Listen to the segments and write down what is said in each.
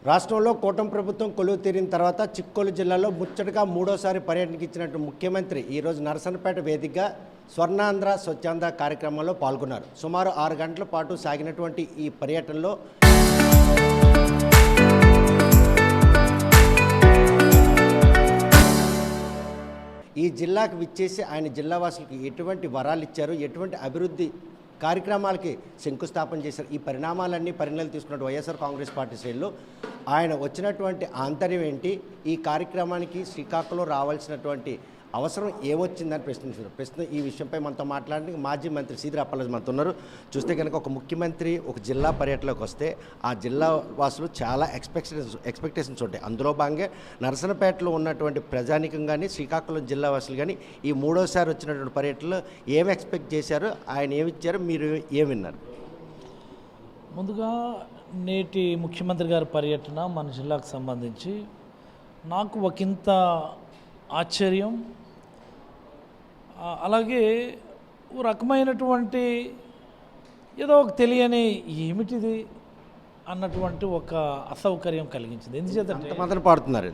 రాష్ట్రంలో కూటమి ప్రభుత్వం కొలువు తీరిన తర్వాత చిక్కోలు జిల్లాలో ముచ్చటగా మూడోసారి పర్యటనకి ఇచ్చినట్టు ముఖ్యమంత్రి ఈరోజు నరసన్నపేట వేదికగా స్వర్ణాంధ్ర స్వచ్ఛాంధ్ర కార్యక్రమంలో పాల్గొన్నారు. సుమారు 6 గంటల పాటు సాగినటువంటి ఈ పర్యటనలో ఈ జిల్లాకు విచ్చేసి ఆయన జిల్లావాసులకి ఎటువంటి వరాలు ఇచ్చారు, ఎటువంటి అభివృద్ధి కార్యక్రమాలకి శంకుస్థాపన చేశారు. ఈ పరిణామాలన్నీ పరిణామాలు తీసుకున్నట్టు వైఎస్ఆర్ కాంగ్రెస్ పార్టీ శ్రేణులు ఆయన వచ్చినటువంటి ఆంతర్యం ఏంటి, ఈ కార్యక్రమానికి శ్రీకాకుళం రావాల్సినటువంటి అవసరం ఏమొచ్చిందని ప్రశ్నించారు. ప్రస్తుతం ఈ విషయంపై మనతో మాట్లాడడానికి మాజీ మంత్రి సీదిరి అప్పలరాజు మనతో ఉన్నారు. చూస్తే కనుక ఒక ముఖ్యమంత్రి ఒక జిల్లా పర్యటనలోకి వస్తే ఆ జిల్లా వాసులు చాలా ఎక్స్పెక్టేషన్స్ ఉంటాయి. అందులో భాగంగా నరసన్నపేటలో ఉన్నటువంటి ప్రజానికం కానీ శ్రీకాకుళం జిల్లా వాసులు కానీ ఈ మూడోసారి వచ్చినటువంటి పర్యటనలో ఏమి ఎక్స్పెక్ట్ చేశారు, ఆయన ఏమిచ్చారు, మీరు ఏమి విన్నారు? ముందుగా నేటి ముఖ్యమంత్రి గారి పర్యటన మన జిల్లాకు సంబంధించి నాకు ఒకంత ఆశ్చర్యం, అలాగే ఓ రకమైనటువంటి ఏదో ఒక తెలియని ఏమిటిది అన్నటువంటి ఒక అసౌకర్యం కలిగించింది. ఎందుచేతంటే పాడుతున్నారు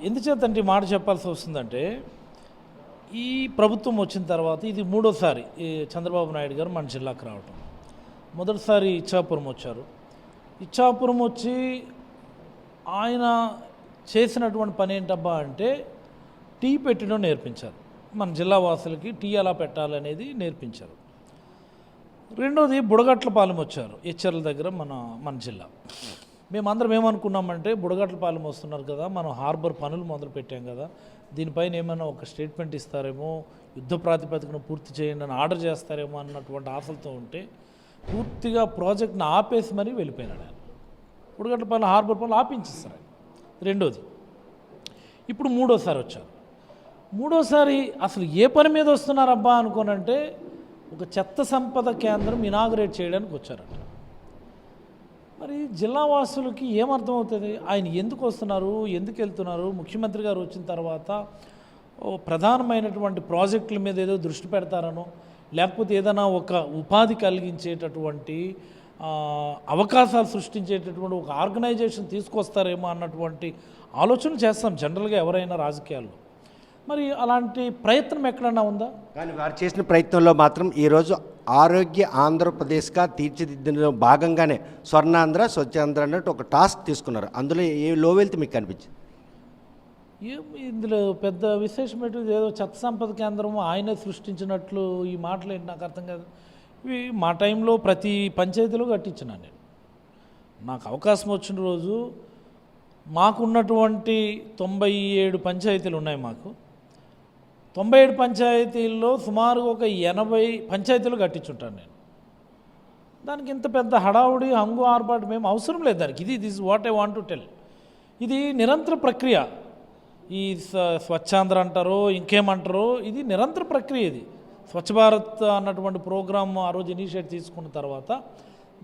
ఎందుచేతంటే మాట చెప్పాల్సి వస్తుందంటే, ఈ ప్రభుత్వం వచ్చిన తర్వాత ఇది మూడోసారి చంద్రబాబు నాయుడు గారు మన జిల్లాకు రావటం. మొదటిసారి ఇచ్చాపురం వచ్చారు. ఇచ్చాపురం వచ్చి ఆయన చేసినటువంటి పని ఏంటబ్బా అంటే టీ పెట్టడం నేర్పించారు. మన జిల్లా వాసులకి టీ ఎలా పెట్టాలనేది నేర్పించారు. రెండోది బుడగట్లపాలెం వచ్చారు, హెచ్చర్ల దగ్గర మన జిల్లా. మేమందరం ఏమనుకున్నామంటే బుడగట్లపాలెం వస్తున్నారు కదా, మనం హార్బర్ పనులు మొదలు పెట్టాం కదా, దీనిపైన ఏమైనా ఒక స్టేట్మెంట్ ఇస్తారేమో, యుద్ధ ప్రాతిపదికన పూర్తి చేయండి అని ఆర్డర్ చేస్తారేమో అన్నటువంటి ఆశలతో ఉంటే పూర్తిగా ప్రాజెక్ట్ని ఆపేసి మరీ వెళ్ళిపోయినాడు ఆయన. బుడగట్లపాలెం హార్బర్ పనులు ఆపించేస్తారు. రెండోది ఇప్పుడు మూడోసారి వచ్చారు. మూడోసారి అసలు ఏ పని మీద వస్తున్నారబ్బా అనుకోనంటే ఒక చెత్త సంపద కేంద్రం ఇనాగరేట్ చేయడానికి వచ్చారట. మరి జిల్లావాసులకి ఏమర్థమవుతుంది, ఆయన ఎందుకు వస్తున్నారు, ఎందుకు వెళ్తున్నారు? ముఖ్యమంత్రి గారు వచ్చిన తర్వాత ప్రధానమైనటువంటి ప్రాజెక్టుల మీద ఏదో దృష్టి పెడతారనో, లేకపోతే ఏదైనా ఒక ఉపాధి కలిగించేటటువంటి అవకాశాలు సృష్టించేటటువంటి ఒక ఆర్గనైజేషన్ తీసుకొస్తారేమో అన్నటువంటి ఆలోచనలు చేస్తాం జనరల్గా ఎవరైనా రాజకీయాల్లో. మరి అలాంటి ప్రయత్నం ఎక్కడన్నా ఉందా? కానీ వారు చేసిన ప్రయత్నంలో మాత్రం ఈరోజు ఆరోగ్య ఆంధ్రప్రదేశ్గా తీర్చిదిద్దిన భాగంగానే స్వర్ణాంధ్ర స్వచ్ఛాంధ్ర అన్నట్టు ఒక టాస్క్ తీసుకున్నారు. అందులో ఏ లోవెల్త్ మీకు కనిపించింది? ఇందులో పెద్ద విశేషం ఏంటి, ఏదో చెత్త సంపద కేంద్రం ఆయనే సృష్టించినట్లు ఈ మాటలు ఏంటి నాకు అర్థం కాదు. ఇవి మా టైంలో ప్రతి పంచాయతీలో కట్టించినాను నేను. నాకు అవకాశం వచ్చిన రోజు మాకున్నటువంటి 97 పంచాయతీలు ఉన్నాయి. మాకు 97 పంచాయతీల్లో సుమారు ఒక 80 పంచాయతీలు కట్టించుంటాను నేను. దానికి ఇంత పెద్ద హడావుడి హంగు ఆర్పాటు మేము అవసరం లేదు దానికి. This what I want to tell. ఇది నిరంతర ప్రక్రియ. ఈ స్వచ్ఛాంధ్ర అంటారో ఇంకేమంటారో, ఇది నిరంతర ప్రక్రియ. ఇది స్వచ్ఛ భారత్ అన్నటువంటి ప్రోగ్రామ్ ఆ రోజు ఇనిషియేట్ తీసుకున్న తర్వాత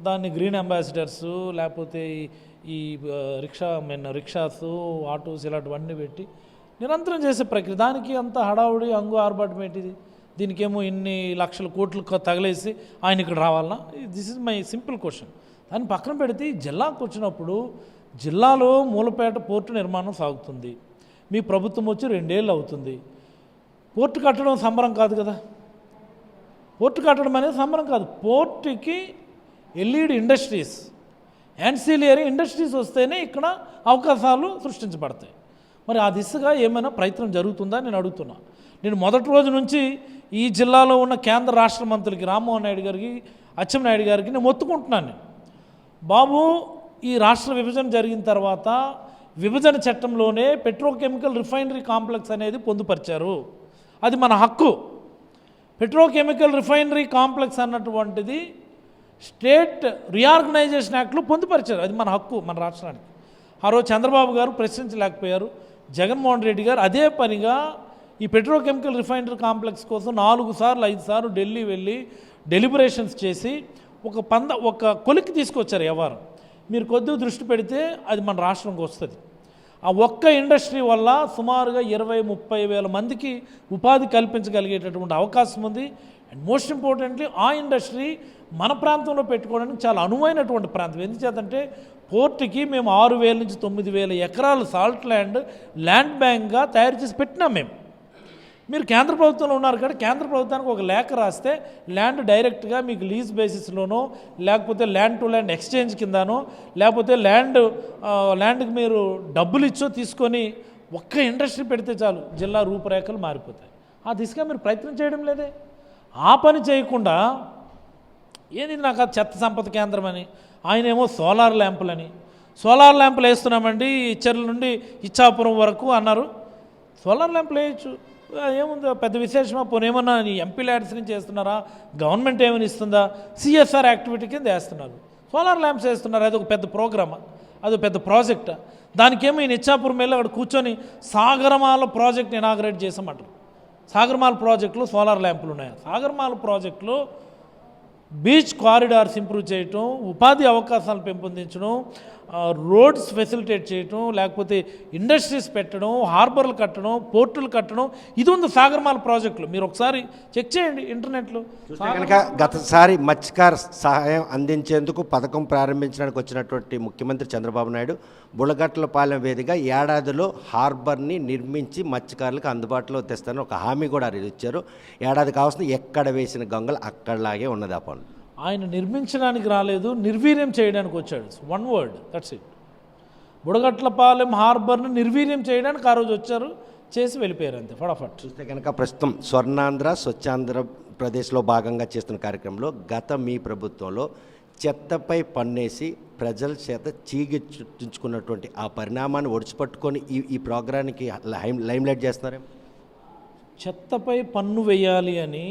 దాన్ని గ్రీన్ అంబాసిడర్స్ లేకపోతే ఈ రిక్షాస్ ఆటోస్ ఇలాంటివన్నీ పెట్టి నిరంతరం చేసే ప్రక్రియ. దానికి అంత హడావుడి హంగు ఆర్భాటం ఏంటిది? దీనికేమో ఇన్ని లక్షల కోట్లు తగలేసి ఆయన ఇక్కడ రావాలన్నా? This is my simple question. దాన్ని పక్కన పెడితే జిల్లాకు వచ్చినప్పుడు జిల్లాలో మూలపేట పోర్టు నిర్మాణం సాగుతుంది. మీ ప్రభుత్వం వచ్చి 2 ఏళ్ళు అవుతుంది. పోర్టు కట్టడం సంబరం కాదు కదా. పోర్టు కట్టడం అనేది సంబరం కాదు. పోర్టుకి ఎల్ఈడి ఇండస్ట్రీస్, యాన్సిలియరీ ఇండస్ట్రీస్ వస్తేనే ఇక్కడ అవకాశాలు సృష్టించబడతాయి. మరి ఆ దిశగా ఏమైనా ప్రయత్నం జరుగుతుందా నేను అడుగుతున్నా. నేను మొదటి రోజు నుంచి ఈ జిల్లాలో ఉన్న కేంద్ర రాష్ట్ర మంత్రులకి రామ్మోహన్ నాయుడు గారికి, అచ్చెన్నాయుడు గారికి నేను మొత్తుకుంటున్నాను. బాబు, ఈ రాష్ట్ర విభజన జరిగిన తర్వాత విభజన చట్టంలోనే పెట్రోకెమికల్ రిఫైనరీ కాంప్లెక్స్ అనేది పొందుపరిచారు. అది మన హక్కు. పెట్రోకెమికల్ రిఫైనరీ కాంప్లెక్స్ అన్నటువంటిది స్టేట్ రీఆర్గనైజేషన్ యాక్ట్లో పొందుపరిచారు. అది మన హక్కు, మన రాష్ట్రానికి. ఆ రోజు చంద్రబాబు గారు ప్రశ్నించలేకపోయారు. జగన్మోహన్ రెడ్డి గారు అదే పనిగా ఈ పెట్రోకెమికల్ రిఫైనరీ కాంప్లెక్స్ కోసం 4 సార్లు 5 సార్లు ఢిల్లీ వెళ్ళి డెలిబరేషన్స్ చేసి ఒక కొలిక్కి తీసుకొచ్చారు. ఎవరు మీరు కొద్దిగా దృష్టి పెడితే అది మన రాష్ట్రంకి వస్తుంది. ఆ ఒక్క ఇండస్ట్రీ వల్ల సుమారుగా 20-30 వేల మందికి ఉపాధి కల్పించగలిగేటటువంటి అవకాశం ఉంది. అండ్ మోస్ట్ ఇంపార్టెంట్లీ ఆ ఇండస్ట్రీ మన ప్రాంతంలో పెట్టుకోవడానికి చాలా అనువైనటువంటి ప్రాంతం. ఎందుచేతంటే పోర్టుకి మేము 6,000 నుంచి 9,000 ఎకరాలు సాల్ట్ ల్యాండ్ బ్యాంక్గా తయారు చేసి పెట్టినాం మేము. మీరు కేంద్ర ప్రభుత్వంలో ఉన్నారు కాబట్టి కేంద్ర ప్రభుత్వానికి ఒక లేఖ రాస్తే ల్యాండ్ డైరెక్ట్గా మీకు లీజ్ బేసిస్లోనో, లేకపోతే ల్యాండ్ టు ల్యాండ్ ఎక్స్చేంజ్ కిందనో, లేకపోతే ల్యాండ్కి మీరు డబ్బులు ఇచ్చో తీసుకొని ఒక్క ఇండస్ట్రీ పెడితే చాలు జిల్లా రూపురేఖలు మారిపోతాయి. ఆ దిశగా మీరు ప్రయత్నం చేయడం లేదే. ఆ పని చేయకుండా ఏది నాకు ఆ చెత్త సంపద కేంద్రం అని, ఆయనేమో సోలార్ ల్యాంపులని, సోలార్ ల్యాంపులు వేస్తున్నామండి ఇచ్చర్ల నుండి ఇచ్చాపురం వరకు అన్నారు. సోలార్ ల్యాంపులు వేయచ్చు, ఏముంది పెద్ద విశేషమా? పోనీ ఏమన్నా ఎంపీ ల్యాడ్స్ నుంచి వేస్తున్నారా? గవర్నమెంట్ ఏమైనా ఇస్తుందా? సిఎస్ఆర్ యాక్టివిటీ కింద వేస్తున్నారు, సోలార్ ల్యాంప్స్ వేస్తున్నారు. అది ఒక పెద్ద ప్రోగ్రామా? అది పెద్ద ప్రాజెక్టా? దానికేమో ఈయన ఇచ్చాపురం వెళ్ళి అక్కడ కూర్చొని సాగరమాల ప్రాజెక్ట్ ఇనాగరేట్ చేసామంటారు. సాగరమాల ప్రాజెక్టులో సోలార్ ల్యాంపులు ఉన్నాయి. సాగరమాల ప్రాజెక్టులో బీచ్ కారిడార్స్ ఇంప్రూవ్ చేయటం, ఉపాధి అవకాశాలు పెంపొందించడం, రోడ్స్ ఫెసిలిటేట్ చేయటం, లేకపోతే ఇండస్ట్రీస్ పెట్టడం, హార్బర్లు కట్టడం, పోర్టులు కట్టడం, ఇది ఉంది సాగరమాల ప్రాజెక్టులు. మీరు ఒకసారి చెక్ చేయండి ఇంటర్నెట్లో. కనుక గతసారి మత్స్యకార సహాయం అందించేందుకు పథకం ప్రారంభించడానికి వచ్చినటువంటి ముఖ్యమంత్రి చంద్రబాబు నాయుడు బుడగట్లపాలెం వేదికగా ఏడాదిలో హార్బర్ని నిర్మించి మత్స్యకారులకు అందుబాటులో తెస్తారని ఒక హామీ కూడా ఇచ్చారు. ఏడాది కావాల్సిన ఎక్కడ వేసిన గొంగలు అక్కడలాగే ఉన్నది. ఆ పనులు ఆయన నిర్మించడానికి రాలేదు, నిర్వీర్యం చేయడానికి వచ్చాడు. One word, that's it. Budagatlapalem హార్బర్ను నిర్వీర్యం చేయడానికి ఆ రోజు వచ్చారు, చేసి వెళ్ళిపోయారు అంతే, ఫటాఫట్. చూస్తే కనుక ప్రస్తుతం స్వర్ణాంధ్ర స్వచ్ఛాంధ్రప్రదేశ్లో భాగంగా చేస్తున్న కార్యక్రమంలో గత మీ ప్రభుత్వంలో చెత్తపై పన్నేసి ప్రజల చేత చీగించుకున్నటువంటి ఆ పరిణామాన్ని ఒడిచిపట్టుకొని ఈ ప్రోగ్రానికి లైమ్లైట్ చేస్తున్నారేమో. చెత్తపై పన్ను వేయాలి అని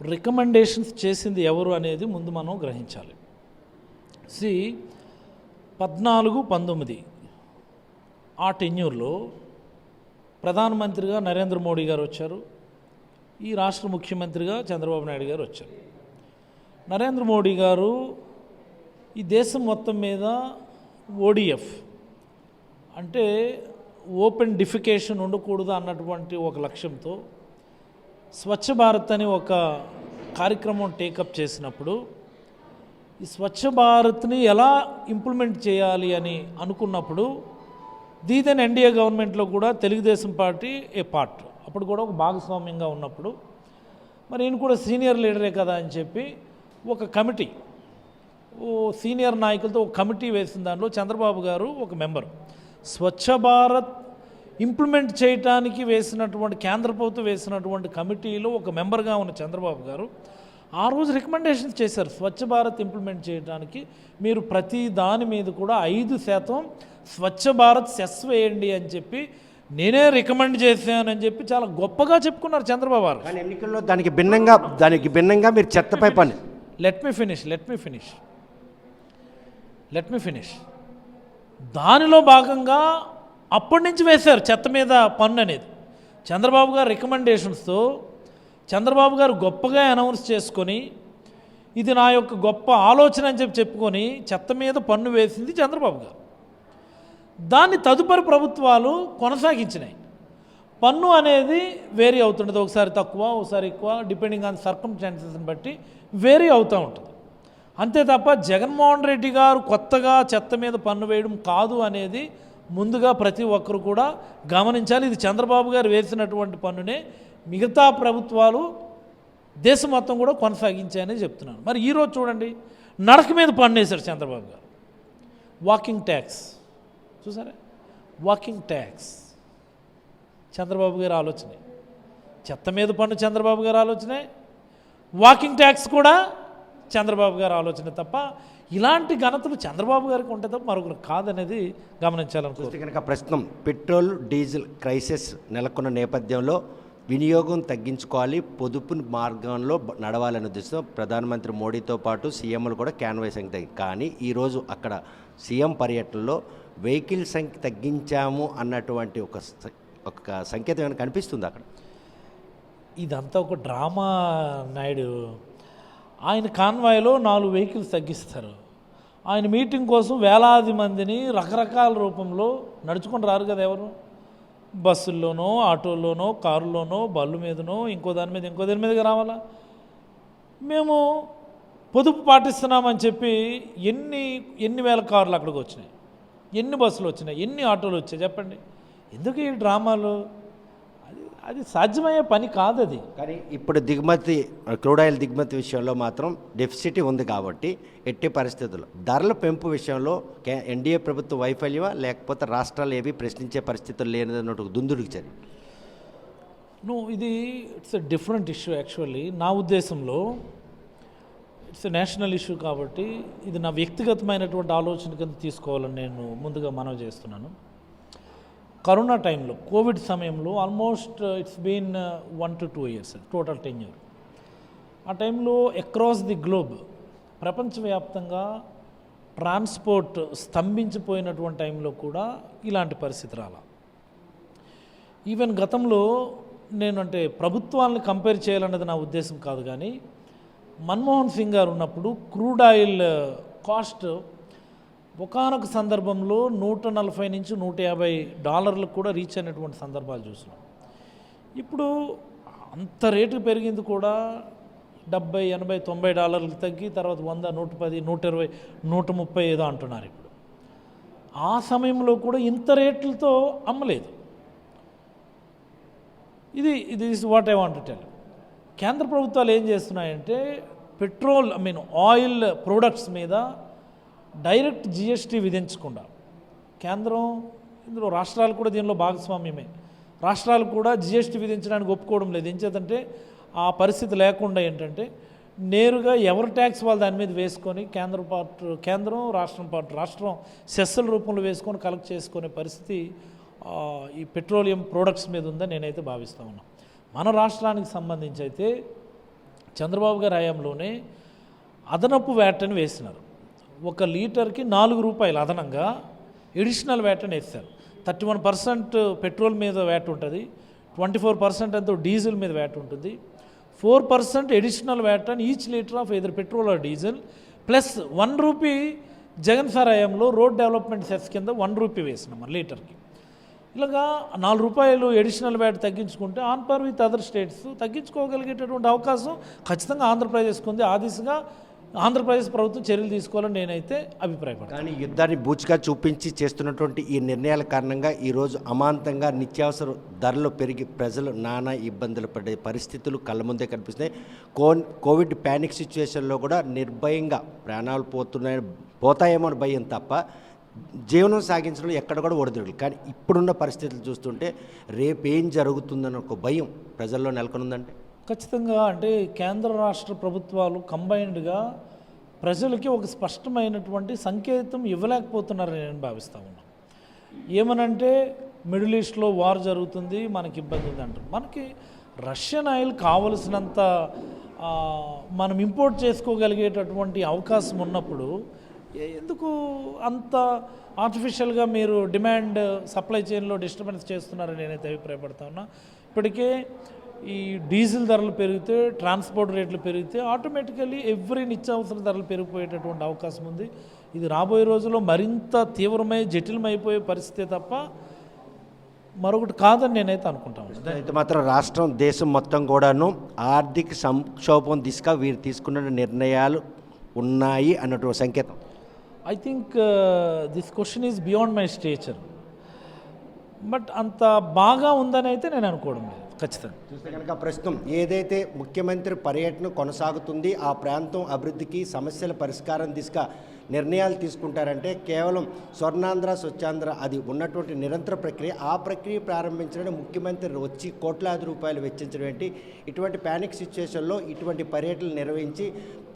రికమెండేషన్స్ చేసింది ఎవరు అనేది ముందు మనం గ్రహించాలి. 14-19 ఆ టెన్యూర్లో ప్రధానమంత్రిగా నరేంద్ర మోడీ గారు వచ్చారు, ఈ రాష్ట్ర ముఖ్యమంత్రిగా చంద్రబాబు నాయుడు గారు వచ్చారు. నరేంద్ర మోడీ గారు ఈ దేశం మొత్తం మీద ఓడిఎఫ్ అంటే ఓపెన్ డిఫికేషన్ ఉండకూడదు అన్నటువంటి ఒక లక్ష్యంతో స్వచ్ఛ భారత్ అని ఒక కార్యక్రమం టేకప్ చేసినప్పుడు ఈ స్వచ్ఛ భారత్ని ఎలా ఇంప్లిమెంట్ చేయాలి అని అనుకున్నప్పుడు దీదెన్ ఎన్డీఏ గవర్నమెంట్లో కూడా తెలుగుదేశం పార్టీ ఏ పార్ట్ అప్పుడు కూడా ఒక భాగస్వామ్యంగా ఉన్నప్పుడు మరి ఈయన కూడా సీనియర్ లీడరే కదా అని చెప్పి ఒక కమిటీ, సీనియర్ నాయకులతో ఒక కమిటీ వేసిన దాంట్లో చంద్రబాబు గారు ఒక మెంబరు. స్వచ్ఛ భారత్ ఇంప్లిమెంట్ చేయటానికి వేసినటువంటి కేంద్ర ప్రభుత్వం వేసినటువంటి కమిటీలో ఒక మెంబర్గా ఉన్న చంద్రబాబు గారు ఆ రోజు రికమెండేషన్స్ చేశారు. స్వచ్ఛ భారత్ ఇంప్లిమెంట్ చేయడానికి మీరు ప్రతి దాని మీద కూడా 5% స్వచ్ఛ భారత్ సెస్ వేయండి అని చెప్పి నేనే రికమెండ్ చేశానని చెప్పి చాలా గొప్పగా చెప్పుకున్నారు చంద్రబాబు గారు. కానీ ఎన్నికల్లో దానికి భిన్నంగా మీరు చెత్తపై పని. Let me finish. దానిలో భాగంగా అప్పటి నుంచి వేశారు చెత్త మీద పన్ను అనేది. చంద్రబాబు గారు రికమెండేషన్స్తో చంద్రబాబు గారు గొప్పగా అనౌన్స్ చేసుకొని ఇది నా యొక్క గొప్ప ఆలోచన అని చెప్పుకొని చెత్త మీద పన్ను వేసింది చంద్రబాబు గారు. దాన్ని తదుపరి ప్రభుత్వాలు కొనసాగించినాయి. పన్ను అనేది వేరీ అవుతుంటుంది, ఒకసారి తక్కువ ఒకసారి ఎక్కువ, డిపెండింగ్ ఆన్ సర్కమ్స్టాన్సెస్ని బట్టి వేరీ అవుతూ ఉంటుంది. అంతే తప్ప జగన్మోహన్ రెడ్డి గారు కొత్తగా చెత్త మీద పన్ను వేయడం కాదు అనేది ముందుగా ప్రతి ఒక్కరు కూడా గమనించాలి. ఇది చంద్రబాబు గారు వేసినటువంటి పన్నునే మిగతా ప్రభుత్వాలు దేశం మొత్తం కూడా కొనసాగించాయని చెప్తున్నాను. మరి ఈరోజు చూడండి, నడక మీద పన్ను వేశారు చంద్రబాబు గారు. వాకింగ్ ట్యాక్స్ చూసారా, వాకింగ్ ట్యాక్స్ చంద్రబాబు గారి ఆలోచనే. చెత్త మీద పన్ను చంద్రబాబు గారి ఆలోచనే, వాకింగ్ ట్యాక్స్ కూడా చంద్రబాబు గారి ఆలోచన తప్ప ఇలాంటి ఘనతలు చంద్రబాబు గారికి ఉంటే తప్ప మరొకరు కాదనేది గమనించాలనుకుంటే కనుక ప్రస్తుతం పెట్రోల్ డీజిల్ క్రైసిస్ నెలకొన్న నేపథ్యంలో వినియోగం తగ్గించుకోవాలి, పొదుపు మార్గంలో నడవాలని ఉద్దేశంతో ప్రధానమంత్రి మోడీతో పాటు సీఎంలు కూడా క్యాన్వాసింగ్ కానీ ఈరోజు అక్కడ సీఎం పర్యటనలో వెహికల్ సంఖ్య తగ్గించాము అన్నటువంటి ఒక సంకేతం ఏమైనా కనిపిస్తుంది అక్కడ? ఇదంతా ఒక డ్రామా నాయుడు. ఆయన కాన్వాయ్లో 4 వెహికల్స్ తగ్గిస్తారు. ఆయన మీటింగ్ కోసం వేలాది మందిని రకరకాల రూపంలో నడుచుకొని రారు కదా ఎవరు, బస్సుల్లోనో ఆటోల్లోనో కారులోనో బళ్ళు మీదనో ఇంకో దాని మీదగా రావాలా. మేము పొదుపు పాటిస్తున్నామని చెప్పి ఎన్ని వేల కార్లు అక్కడికి వచ్చినాయి, ఎన్ని బస్సులు వచ్చినాయి, ఎన్ని ఆటోలు వచ్చాయి చెప్పండి. ఎందుకు ఈ డ్రామాలు? అది సాధ్యమయ్యే పని కాదు అది. కానీ ఇప్పుడు క్రూడ్ ఆయిల్ దిగుమతి విషయంలో మాత్రం డెఫిసిటీ ఉంది కాబట్టి ఎట్టి పరిస్థితుల్లో ధరల పెంపు విషయంలో ఎన్డీఏ ప్రభుత్వ వైఫల్యమా లేకపోతే రాష్ట్రాలు ఏవి ప్రశ్నించే పరిస్థితులు లేనిదన్నట్టు దుందుడికి చర్య? ఇది it's a different issue actually. నా ఉద్దేశంలో ఇట్స్ ఎ నేషనల్ ఇష్యూ కాబట్టి ఇది నా వ్యక్తిగతమైనటువంటి ఆలోచన కింద తీసుకోవాలని నేను ముందుగా మనవి చేస్తున్నాను. కరోనా టైంలో, కోవిడ్ సమయంలో almost it's been 1 to 2 years total tenure. ఆ టైంలో అక్రాస్ ది గ్లోబ్ ప్రపంచవ్యాప్తంగా ట్రాన్స్పోర్ట్ స్తంభించిపోయినటువంటి టైంలో కూడా ఇలాంటి పరిస్థితి రాలా. ఈవెన్ గతంలో నేను ప్రభుత్వాలను కంపేర్ చేయాలన్నది నా ఉద్దేశం కాదు, కానీ మన్మోహన్ సింగ్ గారు ఉన్నప్పుడు క్రూడ్ ఆయిల్ కాస్ట్ ఒకానొక సందర్భంలో $140 నుంచి $150 కూడా రీచ్ అయినటువంటి సందర్భాలు చూసినాం. ఇప్పుడు అంత రేటు పెరిగింది కూడా $70, $80, $90 తగ్గి తర్వాత $100, $110, $120, $130 ఏదో అంటున్నారు. ఇప్పుడు ఆ సమయంలో కూడా ఇంత రేట్లతో అమ్మలేదు. ఇది is what I want to tell. కేంద్ర ప్రభుత్వాలు ఏం చేస్తున్నాయంటే పెట్రోల్ ఆయిల్ ప్రోడక్ట్స్ మీద డైరెక్ట్ జిఎస్టీ విధించకుండా, కేంద్రం ఇందులో రాష్ట్రాలు కూడా దీనిలో భాగస్వామ్యమే, రాష్ట్రాలు కూడా జిఎస్టీ విధించడానికి ఒప్పుకోవడం లేదు. ఎంచేతంటే ఆ పరిస్థితి లేకుండా ఏంటంటే నేరుగా ఎవరి ట్యాక్స్ వాళ్ళు దాని మీద వేసుకొని కేంద్రం రాష్ట్రం సెస్సుల రూపంలో వేసుకొని కలెక్ట్ చేసుకునే పరిస్థితి ఈ పెట్రోలియం ప్రోడక్ట్స్ మీద ఉందని నేనైతే భావిస్తూ ఉన్నాను. మన రాష్ట్రానికి సంబంధించి అయితే చంద్రబాబు గారి హయాంలోనే అదనపు వ్యాట్ అని వేసినారు. 1 లీటర్కి ₹4 అదనంగా ఎడిషనల్ వ్యాట్ అని వేస్తారు. 31% పెట్రోల్ మీద వ్యాట్ ఉంటుంది, 24% ఎంతో డీజిల్ మీద వ్యాట్ ఉంటుంది, 4% ఎడిషనల్ వ్యాట్ అని each litre of either petrol or diesel, plus ₹1 Jagan sir హయాంలో రోడ్ డెవలప్మెంట్ సెస్ కింద ₹1 వేసినాం మన లీటర్కి. ఇలాగా ₹4 ఎడిషనల్ వ్యాట్ తగ్గించుకుంటే on par with other states తగ్గించుకోగలిగేటటువంటి అవకాశం ఖచ్చితంగా ఆంధ్రప్రదేశ్కి ఉంది. ఆ దిశగా ఆంధ్రప్రదేశ్ ప్రభుత్వం చర్యలు తీసుకోవాలని నేనైతే అభిప్రాయపడతాను. కానీ యుద్ధాన్ని బూచిగా చూపించి చేస్తున్నటువంటి ఈ నిర్ణయాల కారణంగా ఈరోజు అమాంతంగా నిత్యావసర ధరలు పెరిగి ప్రజలు నానా ఇబ్బందులు పడే పరిస్థితులు కళ్ళ ముందే కనిపిస్తున్నాయి. కోవిడ్ ప్యానిక్ సిచ్యువేషన్లో కూడా నిర్భయంగా ప్రాణాలు పోతాయేమో అని భయం తప్ప జీవనం సాగించడం ఎక్కడ కూడా ఒడిదుడుకులు. కానీ ఇప్పుడున్న పరిస్థితులు చూస్తుంటే రేపేం జరుగుతుందన్న ఒక భయం ప్రజల్లో నెలకొనుందంటే ఖచ్చితంగా కేంద్ర రాష్ట్ర ప్రభుత్వాలు కంబైన్డ్గా ప్రజలకి ఒక స్పష్టమైనటువంటి సంకేతం ఇవ్వలేకపోతున్నారని నేను భావిస్తూ ఉన్నాను. ఏమనంటే మిడిల్ ఈస్ట్లో వార్ జరుగుతుంది, మనకి ఇబ్బంది ఉంది అంటారు. మనకి రష్యన్ ఆయిల్ కావలసినంత మనం ఇంపోర్ట్ చేసుకోగలిగేటటువంటి అవకాశం ఉన్నప్పుడు ఎందుకు అంత ఆర్టిఫిషియల్గా మీరు డిమాండ్ సప్లై చైన్లో డిస్టర్బెన్స్ చేస్తున్నారని నేనైతే అభిప్రాయపడతా ఉన్నా. ఇప్పటికే ఈ డీజిల్ ధరలు పెరిగితే, ట్రాన్స్పోర్ట్ రేట్లు పెరిగితే ఆటోమేటికల్లీ ఎవ్రీ నిత్యావసర ధరలు పెరిగిపోయేటటువంటి అవకాశం ఉంది. ఇది రాబోయే రోజుల్లో మరింత జటిలమైపోయే పరిస్థితే తప్ప మరొకటి కాదని నేనైతే అనుకుంటాను. అయితే మాత్రం రాష్ట్రం దేశం మొత్తం కూడాను ఆర్థిక సంక్షోభం దిశగా వీరు తీసుకున్న నిర్ణయాలు ఉన్నాయి అన్నట్టు సంకేతం. I think this question is beyond my stature, but అంత బాగా ఉందని అయితే నేను అనుకోవడం లేదు. ఖచ్చితంగా చూస్తే కనుక ప్రస్తుతం ఏదైతే ముఖ్యమంత్రి పర్యటన కొనసాగుతుంది, ఆ ప్రాంతం అభివృద్ధికి సమస్యల పరిష్కారం దిశగా నిర్ణయాలు తీసుకుంటారంటే కేవలం స్వర్ణాంధ్ర స్వచ్ఛాంధ్ర అది ఉన్నటువంటి నిరంతర ప్రక్రియ. ఆ ప్రక్రియ ప్రారంభించడానికి ముఖ్యమంత్రి వచ్చి కోట్లాది రూపాయలు వెచ్చించడం ఏంటి, ఇటువంటి ప్యానిక్ సిచ్యువేషన్లో ఇటువంటి పర్యటనలు నిర్వహించి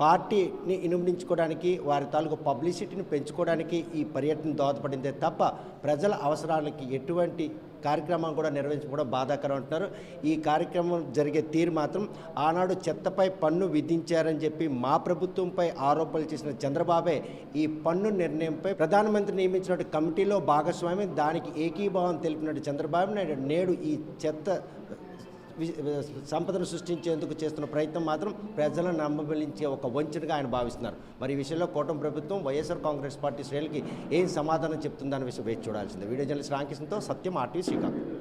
పార్టీని ఇనుమడించుకోవడానికి, వారి తాలూకు పబ్లిసిటీని పెంచుకోవడానికి ఈ పర్యటన దోహదపడిందే తప్ప ప్రజల అవసరాలకి ఎటువంటి కార్యక్రమం కూడా నిర్వహించడం బాధాకరం అంటున్నారు. ఈ కార్యక్రమం జరిగే తీరు మాత్రం ఆనాడు చెత్తపై పన్ను విధించారని చెప్పి మా ప్రభుత్వంపై ఆరోపణలు చేసిన చంద్రబాబే ఈ పన్ను నిర్ణయంపై ప్రధానమంత్రి నియమించిన కమిటీలో భాగస్వామి, దానికి ఏకీభావం తెలిపినట్టు చంద్రబాబు నాయుడు నేడు ఈ చెత్త సంపదను సృష్టించేందుకు చేస్తున్న ప్రయత్నం మాత్రం ప్రజలను నమ్మబలించే ఒక వంచనగా ఆయన భావిస్తున్నారు. మరి ఈ విషయంలో కూటమి ప్రభుత్వం వైఎస్ఆర్ కాంగ్రెస్ పార్టీ శ్రేణులకి ఏం సమాధానం చెప్తుందన్న విషయం వేచి చూడాల్సిందే. వీడియో జర్నలిస్ట్ రామకృష్ణతో సత్యం, RTV శ్రీకాకుళం.